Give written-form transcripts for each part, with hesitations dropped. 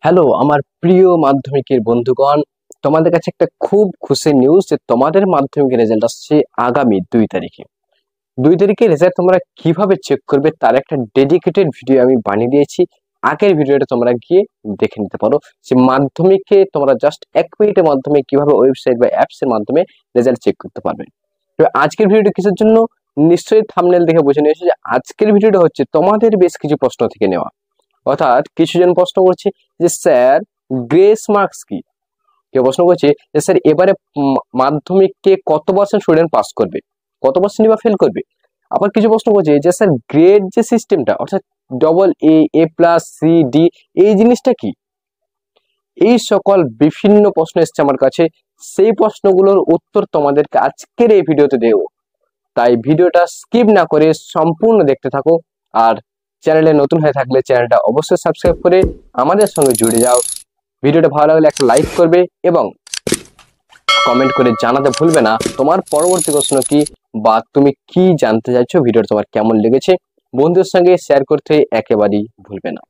Hello আমার প্রিয় মাধ্যমিকের বন্ধুগণ, তোমাদের কাছে একটা খুব খুশির নিউজ যে তোমাদের মাধ্যমিকের রেজাল্ট আসছে আগামী 2 তারিখে। 2 তারিখে রেজাল্ট তোমরা কিভাবে চেক করবে তার একটা ডেডিকেটেড ভিডিও আমি বানিয়ে দিয়েছি। আগের ভিডিওটা তোমরা গিয়ে দেখে নিতে পারো যে মাধ্যমিকে তোমরা জাস্ট 1 মিনিটের মাধ্যমে কিভাবে ওয়েবসাইট বা অ্যাপস এর মাধ্যমে রেজাল্ট চেক করতে পারবে। তো আজকের ভিডিওটা কিসের জন্য, নিশ্চয়ই থাম্বনেল দেখে বুঝে নিয়েছো যে আজকের ভিডিওটা হচ্ছে তোমাদের বেশ কিছু প্রশ্ন থেকে নেওয়া। অর্থাৎ কিছুজন প্রশ্ন করছে যে স্যার গ্রেস মার্কস কি। কেউ প্রশ্ন করছে যে স্যার এবারে মাধ্যমিককে কত পার্সেন্ট স্টুডেন্ট পাস করবে, কত পার্সেন্ট বা ফেল করবে। আবার কিছু প্রশ্ন করছে যে স্যার গ্রেড যে সিস্টেমটা অর্থাৎ double A, A plus, C, D, এই জিনিসটা কি। এই সকল বিভিন্ন প্রশ্ন এসছে আমার কাছে, সেই প্রশ্নগুলোর উত্তর তোমাদেরকে আজকের এই ভিডিওতে দেবো। তাই ভিডিওটা স্কিপ না করে সম্পূর্ণ দেখতে থাকো। আর চ্যানেলে নতুন হয়ে থাকলে চ্যানেলটা অবশ্যই সাবস্ক্রাইব করে আমাদের সঙ্গে জুড়ে যাও। ভিডিওটা ভালো লাগলে একটা লাইক করবে এবং কমেন্ট করে জানাতে ভুলবে না তোমার পরবর্তী প্রশ্ন কি বা তুমি কি জানতে চাইছো, ভিডিওটা তোমার কেমন লেগেছে বন্ধুদের সঙ্গে শেয়ার করতে একেবারেই ভুলবে না।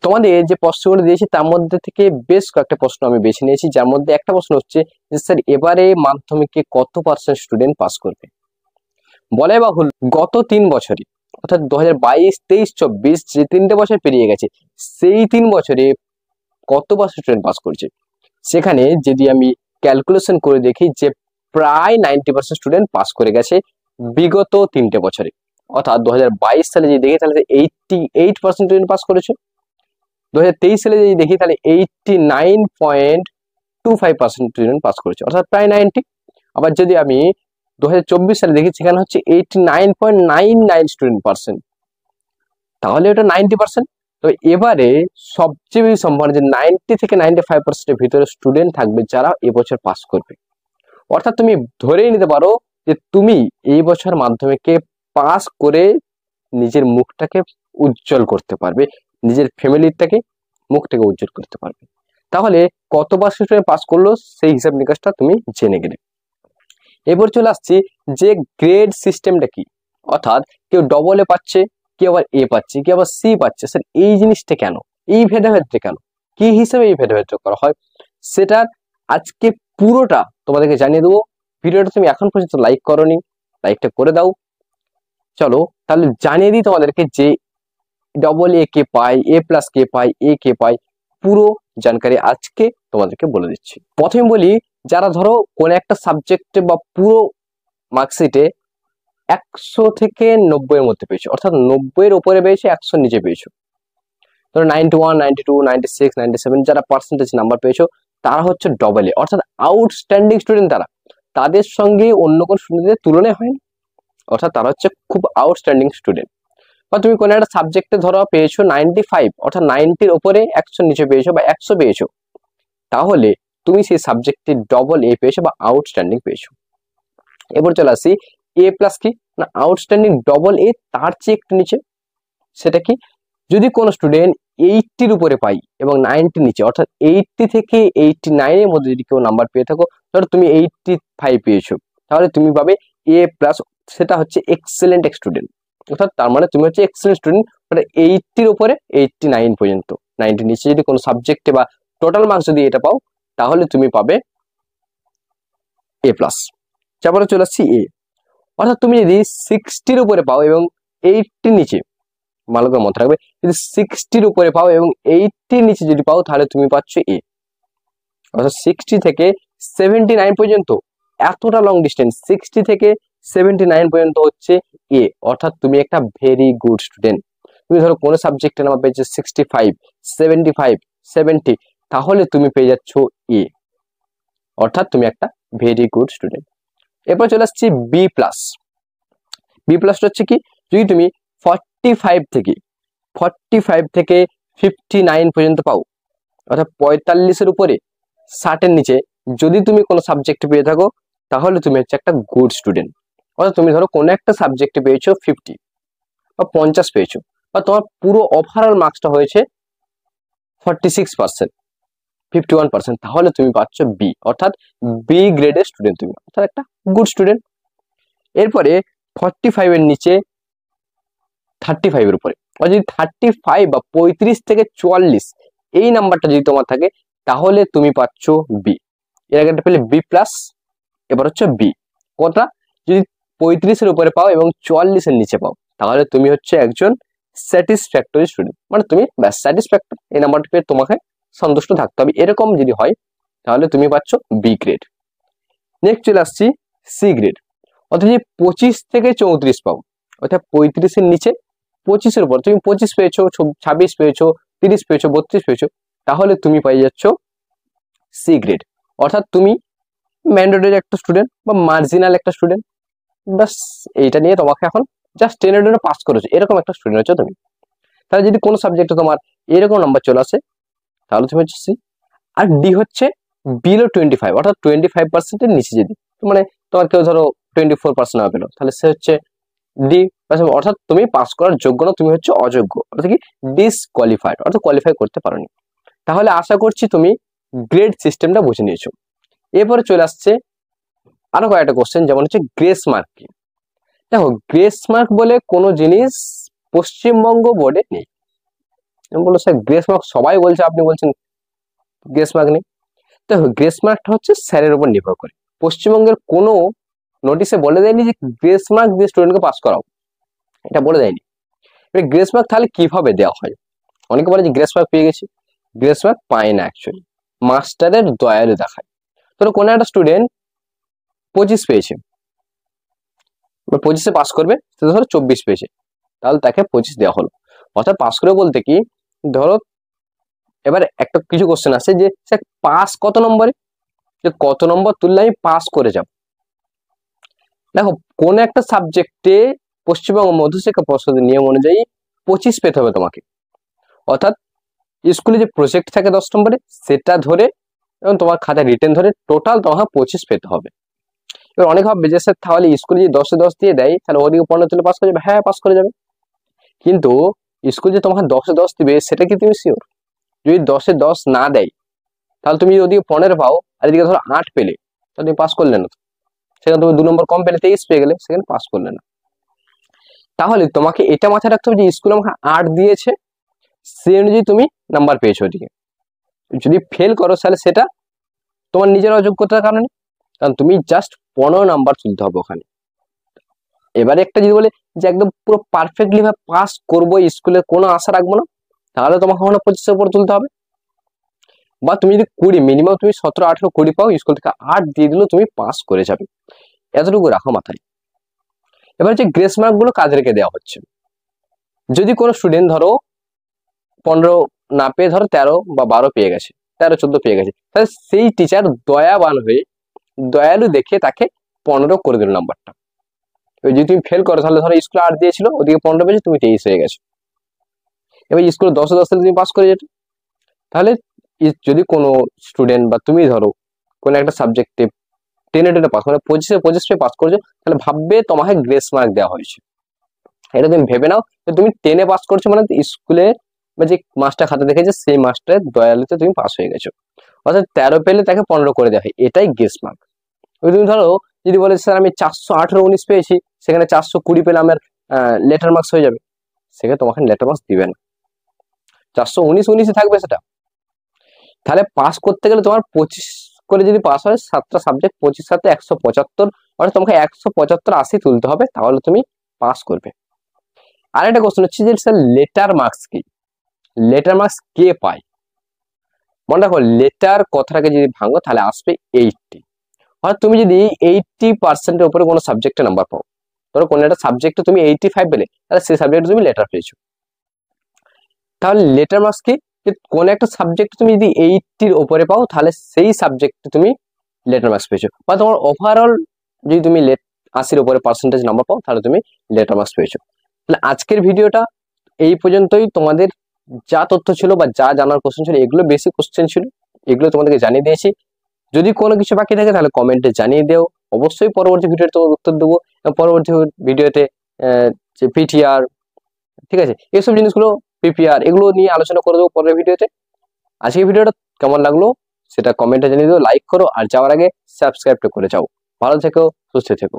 তোমাদের যে প্রশ্নগুলো দিয়েছি তার মধ্যে থেকে বেশ কয়েকটা প্রশ্ন আমি বেছে নিয়েছি, যার মধ্যে একটা প্রশ্ন হচ্ছে যে স্যার এবারে মাধ্যমিকে কত পার্সেন্ট স্টুডেন্ট পাস করবে। বলে বাহুল গত 3 বছরে অর্থাৎ 2022, 23, 24 যে 3টে বছর পেরিয়ে গেছে, সেই 3 বছরে কত স্টুডেন্ট পাস করছে। সেখানে যদি আমি ক্যালকুলেশন করে দেখি যে প্রায় 90% স্টুডেন্ট পাস করে গেছে বিগত 3টে বছরে। অর্থাৎ 2022 সালে যদি দেখি তাহলে 88% স্টুডেন্ট পাস করেছে। 2023 সালে যদি দেখি তাহলে 89.25% স্টুডেন্ট পাস করেছে, অর্থাৎ প্রায় 90। আবার যদি আমি 2024 সালে দেখি সেখানে হচ্ছে 89.99 স্টুডেন্ট, তাহলে ওটা 90%। তো এবারে সবচেয়ে বেশি সম্ভাবনা যে 90 থেকে 95%-এর ভিতরে স্টুডেন্ট থাকবে যারা এবছর পাস করবে। অর্থাৎ তুমি ধরেই নিতে পারো যে তুমি এই বছর মাধ্যমিকে পাস করে নিজের মুখটাকে উজ্জ্বল করতে পারবে, নিজের ফ্যামিলিটাকে মুখটাকে উজ্জ্বল করতে পারবে। তাহলে কত পার্সেন্ট পাস করলো সেই হিসাব নিকাশটা তুমি জেনে গেলে। এবার চলে আসছি যে গ্রেড সিস্টেমটা কি। অর্থাৎ কেউ ডবল এ পাচ্ছে, কেউ আবার এ পাচ্ছে, কেউ আবার সি পাচ্ছে। স্যার এই জিনিসটা কেন, এই ভেদাভেদটা কেন, কি হিসেবে এই ভেদাভেদটা করা হয়, সেটার আজকে পুরোটা তোমাদেরকে জানিয়ে দেবো। ভিডিওটা তুমি এখন পর্যন্ত লাইক করোনি, লাইকটা করে দাও। চলো তাহলে জানিয়ে দিই তোমাদেরকে যে double A K pi, A plus কে পাই, এ কে পাই, পুরো জানকারি আজকে তোমাদেরকে বলে দিচ্ছি। প্রথমে বলি, যারা ধরো কোন একটা সাবজেক্টে বা পুরো মার্কশিটে 100 থেকে 90-এর মধ্যে পেয়েছো, অর্থাৎ 90-এর উপরে পেয়েছো, 100-র নিচে পেয়েছো, ধরো 91, 92, 96, 97 যারা পার্সেন্টেজ নাম্বার পেয়েছো তারা হচ্ছে ডবল এ, অর্থাৎ আউটস্ট্যান্ডিং স্টুডেন্ট। তারা তাদের সঙ্গে অন্য কোন স্টুডেন্টদের তুলনায় হয় না, অর্থাৎ তারা হচ্ছে খুব আউটস্ট্যান্ডিং স্টুডেন্ট। বা তুমি কোনো একটা সাবজেক্টে ধরো পেয়েছো 95, অর্থাৎ 90-র উপরে 100-র নিচে পেয়েছো বা 100 পেয়েছো, তাহলে তুমি সেই সাবজেক্টে ডবল এ পেয়েছো বা আউটস্ট্যান্ডিং পেয়েছো। এবার চলে আসি এ প্লাস কি না, আউটস্ট্যান্ডিং ডবল এ তার চেয়ে একটু নিচে। সেটা কি, যদি কোনো স্টুডেন্ট 80-র উপরে পাই এবং 90-র নিচে, অর্থাৎ 80 থেকে 89-এর মধ্যে যদি কেউ নাম্বার পেয়ে থাকো, ধরো তুমি 85 পেয়েছো, তাহলে তুমি পাবে এ প্লাস, সেটা হচ্ছে এক্সেলেন্ট স্টুডেন্ট। অর্থাৎ তার মানে তুমি হচ্ছে এক্সেলেন্ট স্টুডেন্ট, মানে 80-র উপরে 89 পর্যন্ত। 90-র নিচে যদি কোনো সাবজেক্টে বা টোটাল মার্কস যদি এটা পাও তাহলে তুমি পাবে এ প্লাস। তারপরে চলে আসছি এ, অর্থাৎ তুমি যদি 60-র উপরে পাও এবং 80-র নিচে, ভালো করে মনে রাখবে, যদি 60-র উপরে পাও এবং 80-র নিচে যদি পাও তাহলে তুমি পাচ্ছ এ। অর্থাৎ 60 থেকে 79 পর্যন্ত, এতটা লং ডিস্টেন্স 60 থেকে 79 পর্যন্ত হচ্ছে এ, অর্থাৎ তুমি একটা ভেরি গুড স্টুডেন্ট। তুমি ধরো কোনো সাবজেক্টে নাম্বার পেয়েছো 65, 75, 70, তাহলে তুমি পেয়ে যাচ্ছ এ, অর্থাৎ তুমি একটা ভেরি গুড স্টুডেন্ট। এরপর চলে আসছি বি প্লাস। বি প্লাসটা হচ্ছে কি, যদি তুমি 45 থেকে 59 পর্যন্ত পাও, অর্থাৎ 45-এর উপরে 60-এর নিচে যদি তুমি কোনো সাবজেক্ট পেয়ে থাকো তাহলে তুমি হচ্ছে একটা গুড স্টুডেন্ট। অর্থাৎ তুমি ধরো কোনো একটা সাবজেক্টে পেয়েছো 50 বা 50 পেয়েছো, বা তোমার পুরো ওভারঅল মার্কসটা হয়েছে 46%, 51%, তাহলে তুমি পাচ্ছ বি, অর্থাৎ বি গ্রেডের স্টুডেন্ট তুমি, অর্থাৎ একটা গুড স্টুডেন্ট। এরপরে 45-এর নিচে 35-এর উপরে, যদি 35 বা 35 থেকে 44 এই নাম্বারটা যদি তোমার থাকে তাহলে তুমি পাচ্ছ বি। এর আগে একটা পেলে বি প্লাস, এবার হচ্ছে বি। কতটা? যদি 35-এর উপরে পাও এবং 44-এর নিচে পাও তাহলে তুমি হচ্ছে একজন স্যাটিসফ্যাক্টরি স্টুডেন্ট, মানে তুমি ব্যাস স্যাটিসফ্যাক্টরি, এই নাম্বারটা পেয়ে তোমাকে সন্তুষ্ট থাকতে হবে। এরকম যদি হয় তাহলে তুমি পাচ্ছ বি গ্রেড। নেক্সট চলে আসছি সি গ্রেড। অর্থাৎ যদি 25 থেকে 34 পাও, অর্থাৎ 35-এর নিচে 25-এর উপর, তুমি 25 পেয়েছো, 26 পেয়েছো, 30 পেয়েছো, 32 পেয়েছো, তাহলে তুমি পেয়ে যাচ্ছ সি গ্রেড। অর্থাৎ তুমি ম্যান্ডেটরি একটা স্টুডেন্ট বা মার্জিনাল একটা স্টুডেন্ট, বাস এইটা নিয়ে তোমাকে এখন জাস্ট 10 পাস করেছো, এরকম একটা স্টুডেন্ট হচ্ছে তুমি। তাহলে যদি কোনো সাবজেক্টে তোমার এরকম নাম্বার চলে আসে তাহলে তুমি হচ্ছে সি। আর ডি হচ্ছে বিলো 25, অর্থাৎ 25%-এর নিচে যদি, মানে তোমার কেউ ধরো 24% না পেলো তাহলে সে হচ্ছে ডি, অর্থাৎ তুমি পাস করার যোগ্য না, তুমি হচ্ছে অযোগ্য, অর্থাৎ কি ডিসকোয়ালিফাইড, অর্থাৎ কোয়ালিফাই করতে পারোনি। তাহলে আশা করছি তুমি গ্রেড সিস্টেমটা বুঝে নিয়েছো। এরপরে চলে আসছে আরো কয়েকটা কোশ্চেন, যেমন হচ্ছে গ্রেস মার্ক কি। দেখো, গ্রেস মার্ক বলে কোনো জিনিস পশ্চিমবঙ্গ বোর্ডে নেই। আমি বললো স্যার গ্রেস মার্ক সবাই বলছে, আপনি বলছেন গ্রেস মার্ক নেই। দেখো, গ্রেস মার্কটা হচ্ছে স্যারের উপর নির্ভর করে। পশ্চিমবঙ্গের কোনো নোটিশে বলে দেয়নি যে গ্রেস মার্ক দিয়ে স্টুডেন্টকে পাস করাও, এটা বলে দেয়নি। এবার গ্রেস মার্ক তাহলে কিভাবে দেওয়া হয়? অনেকে বলে যে গ্রেস মার্ক পেয়ে গেছি, গ্রেস মার্ক পায় না, অ্যাকচুয়ালি মাস্টারের দয়ালু দেখায়। ধরো কোনো একটা স্টুডেন্ট 25 পেয়েছে, 25-এ পাস করবে, সে ধরো 24 পেয়েছে, তাহলে তাকে 25 দেওয়া হলো। অর্থাৎ পাস করে বলতে কি, ধরো এবার একটা কিছু কোশ্চেন আছে যে স্যার পাস কত নম্বরে, যে কত নম্বর তুললে আমি পাস করে যাব। দেখো, কোন একটা সাবজেক্টে পশ্চিমবঙ্গ মধ্যশিক্ষা পর্ষদের নিয়ম অনুযায়ী 25 পেতে হবে তোমাকে। অর্থাৎ স্কুলে যে প্রজেক্ট থাকে 10 নম্বরে সেটা ধরে এবং তোমার খাতায় রিটেন ধরে টোটাল তোমাকে 25 পেতে হবে। এবার অনেক ভাববে যে স্যার তাহলে স্কুলে যদি 10-এ 10 দিয়ে দেয় তাহলে ওদিকে 15 তুলে পাস করে যাবে। হ্যাঁ, পাস করে যাবে, কিন্তু স্কুল যে তোমাকে 10-এ 10 দিবে সেটা কি তুমি শিওর? যদি 10-এ 10 না দেয় তাহলে তুমি যদি ওদিকে 15 পাও আর এদিকে ধরো 8 পেলে, তাহলে তুমি পাস করলে না। সেখানে তুমি 2 নম্বর কম পেলে, 23 পেয়ে গেলে, সেখানে পাস করলে না। তাহলে তোমাকে এটা মাথায় রাখতে হবে যে স্কুল আমাকে 8 দিয়েছে, সেই অনুযায়ী তুমি নাম্বার পেয়েছো। ওদিকে যদি ফেল করো তাহলে সেটা তোমার নিজের অযোগ্যতার কারণে, কারণ তুমি জাস্ট 15 নাম্বার তুলতে হবে ওখানে। এবারে একটা যদি বলে যে একদম পুরো পারফেক্টলি ভাবে পাস করবো, স্কুলে কোনো আশা রাখবো না, তাহলে তোমাকে ওখানে 25-এর উপর তুলতে হবে। বা তুমি যদি 20, মিনিমাম তুমি 17, 18, 20 পাও, স্কুল থেকে 8 দিয়ে দিলেও তুমি পাস করে যাবে, এতটুকু রাখো মাথায়। এবার যে গ্রেস মার্ক গুলো কাদেরকে দেওয়া হচ্ছে, যদি কোনো স্টুডেন্ট ধরো 15 না পেয়ে ধরো 13 বা 12 পেয়ে গেছে, 13, 14 পেয়ে গেছে, তাহলে সেই টিচার দয়াবান হয়ে দয়ালু দেখে তাকে 15 করে দিল নাম্বারটা। যদি তুমি ফেল করো তাহলে ধরো স্কুলে 8 দিয়েছিল, ওদিকে 15 পেয়েছে, তুমি 23 হয়ে গেছো। এবার স্কুলে 10-এ 10 তুমি পাস করে যেত। তাহলে যদি কোনো স্টুডেন্ট বা তুমি ধরো কোনো একটা সাবজেক্টে 10-এ পাস, মানে 25-এ 25 পেয়ে পাস করেছো, তাহলে ভাববে তোমাকে গ্রেস মার্ক দেওয়া হয়েছে। এটা তুমি ভেবে নাও যে তুমি 10-এ পাস করছো, মানে স্কুলে বা যে মাস্টার খাতা দেখেছে সেই মাস্টারের দয়ালুতে তুমি পাস হয়ে গেছো। অর্থাৎ 13 পেলে তাকে 15 করে দেওয়া হয়, এটাই গ্রেস মার্ক। তুমি ধরো যদি বলে স্যার আমি 418, 19 পেয়েছি, সেখানে 420 পেলে আমার লেটার মার্কস হয়ে যাবে, সেখানে তোমাকে লেটার মার্কস দিবে না, 419, 19-এ থাকবে সেটা। তাহলে পাস করতে গেলে তোমার 25 করে যদি পাস হয়, 7টা সাবজেক্ট, 25 সাথে 175, অর্থাৎ তোমাকে 175, 80 তুলতে হবে, তাহলে তুমি পাস করবে। আর একটা কোশ্চেন হচ্ছে যে স্যার লেটার মার্কস কি, লেটার মার্কস কে পায়? মনে রাখো, লেটার কথাটাকে যদি ভাঙো তাহলে আসবে 80। অর্থাৎ তুমি যদি 80%-এর উপরে কোনো সাবজেক্টে নাম্বার পাও, ধরো কোনো একটা সাবজেক্টে তুমি 85 পেলে, তাহলে সেই সাবজেক্টে তুমি লেটার পেয়েছো। তাহলে লেটার মার্কস কি, কোন একটা সাবজেক্ট তুমি যদি 80-র উপরে পাও তাহলে সেই সাবজেক্টে তুমি লেটার মার্কস পেয়েছো, বা তোমার ওভারঅল যদি তুমি 80-র উপরে পার্সেন্টেজ নাম্বার পাও তাহলে তুমি লেটার মার্কস পেয়েছো। তাহলে আজকের ভিডিওটা এই পর্যন্তই। তোমাদের যা তথ্য ছিল বা যা জানার কোশ্চেন ছিল, এগুলো বেসিক কোশ্চেন ছিল, এগুলো তোমাদেরকে জানিয়ে দিয়েছি। যদি কোনো কিছু বাকি থাকে তাহলে কমেন্টে জানিয়ে দেও, অবশ্যই পরবর্তী ভিডিওতে তোমার উত্তর দেবো। পরবর্তী ভিডিওতে যে পিটিআর, ঠিক আছে, এইসব জিনিসগুলো, পিপিআর, এগুলো নিয়ে আলোচনা করে দেবো পরের ভিডিওতে। আজকের ভিডিওটা কেমন লাগলো সেটা কমেন্টে জানিয়ে দেবো, লাইক করো, আর যাওয়ার আগে সাবস্ক্রাইবটা করে যাও। ভালো থেকো, সুস্থ থেকো।